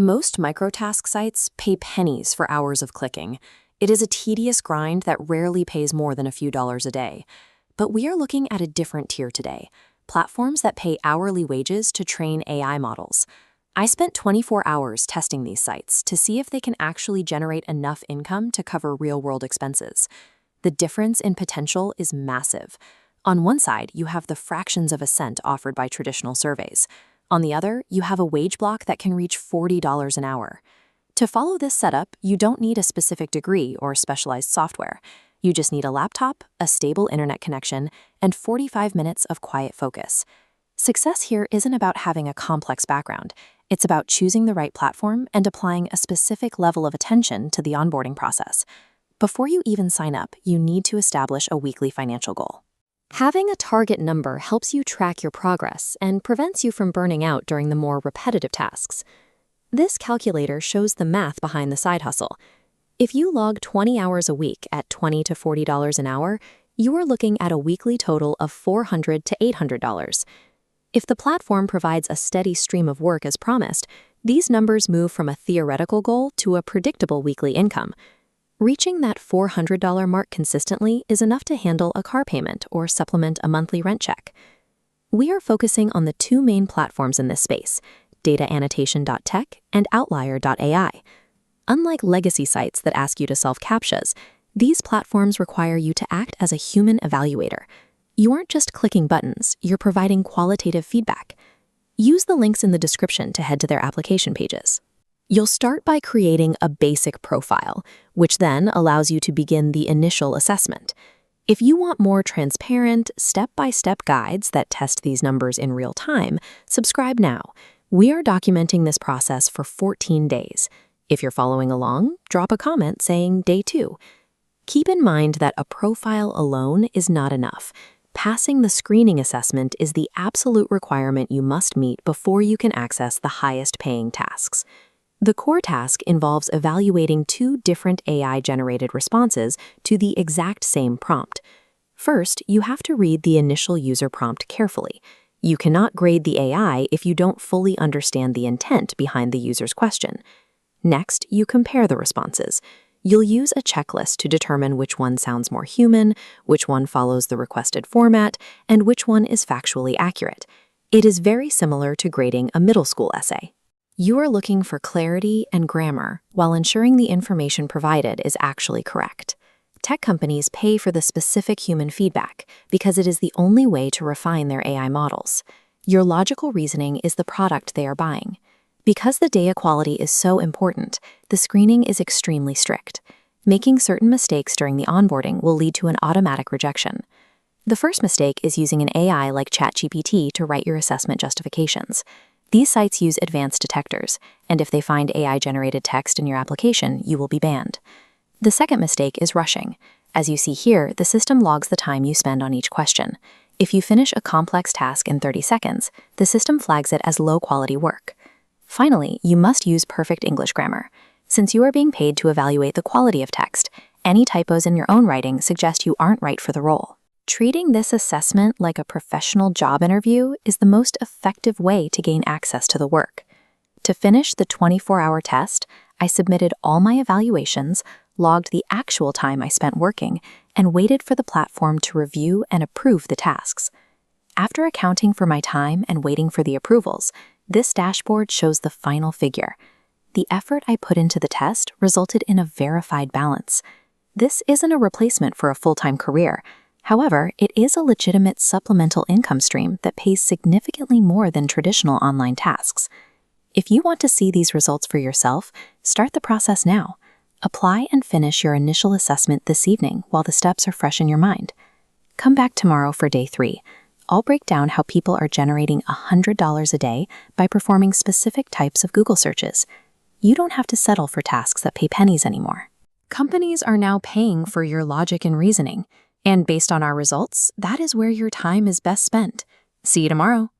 Most microtask sites pay pennies for hours of clicking. It is a tedious grind that rarely pays more than a few dollars a day. But we are looking at a different tier today, platforms that pay hourly wages to train AI models. I spent 24 hours testing these sites to see if they can actually generate enough income to cover real-world expenses. The difference in potential is massive. On one side, you have the fractions of a cent offered by traditional surveys. On the other, you have a wage block that can reach $40 an hour. To follow this setup, you don't need a specific degree or specialized software. You just need a laptop, a stable internet connection, and 45 minutes of quiet focus. Success here isn't about having a complex background. It's about choosing the right platform and applying a specific level of attention to the onboarding process. Before you even sign up, you need to establish a weekly financial goal. Having a target number helps you track your progress and prevents you from burning out during the more repetitive tasks. This calculator shows the math behind the side hustle. If you log 20 hours a week at $20 to $40 an hour, you are looking at a weekly total of $400 to $800. If the platform provides a steady stream of work as promised, these numbers move from a theoretical goal to a predictable weekly income. Reaching that $400 mark consistently is enough to handle a car payment or supplement a monthly rent check. We are focusing on the two main platforms in this space, DataAnnotation.tech and Outlier.ai. Unlike legacy sites that ask you to solve CAPTCHAs, these platforms require you to act as a human evaluator. You aren't just clicking buttons, you're providing qualitative feedback. Use the links in the description to head to their application pages. You'll start by creating a basic profile, which then allows you to begin the initial assessment. If you want more transparent, step-by-step guides that test these numbers in real time, subscribe now. We are documenting this process for 14 days. If you're following along, drop a comment saying Day 2. Keep in mind that a profile alone is not enough. Passing the screening assessment is the absolute requirement you must meet before you can access the highest-paying tasks. The core task involves evaluating two different AI-generated responses to the exact same prompt. First, you have to read the initial user prompt carefully. You cannot grade the AI if you don't fully understand the intent behind the user's question. Next, you compare the responses. You'll use a checklist to determine which one sounds more human, which one follows the requested format, and which one is factually accurate. It is very similar to grading a middle school essay. You are looking for clarity and grammar while ensuring the information provided is actually correct. Tech companies pay for the specific human feedback because it is the only way to refine their AI models. Your logical reasoning is the product they are buying. Because the data quality is so important, the screening is extremely strict. Making certain mistakes during the onboarding will lead to an automatic rejection. The first mistake is using an AI like ChatGPT to write your assessment justifications. These sites use advanced detectors, and if they find AI-generated text in your application, you will be banned. The second mistake is rushing. As you see here, the system logs the time you spend on each question. If you finish a complex task in 30 seconds, the system flags it as low-quality work. Finally, you must use perfect English grammar. Since you are being paid to evaluate the quality of text, any typos in your own writing suggest you aren't right for the role. Treating this assessment like a professional job interview is the most effective way to gain access to the work. To finish the 24-hour test, I submitted all my evaluations, logged the actual time I spent working, and waited for the platform to review and approve the tasks. After accounting for my time and waiting for the approvals, this dashboard shows the final figure. The effort I put into the test resulted in a verified balance. This isn't a replacement for a full-time career. However, it is a legitimate supplemental income stream that pays significantly more than traditional online tasks. If you want to see these results for yourself, start the process now. Apply and finish your initial assessment this evening while the steps are fresh in your mind. Come back tomorrow for Day 3. I'll break down how people are generating $100 a day by performing specific types of Google searches. You don't have to settle for tasks that pay pennies anymore. Companies are now paying for your logic and reasoning. And based on our results, that is where your time is best spent. See you tomorrow.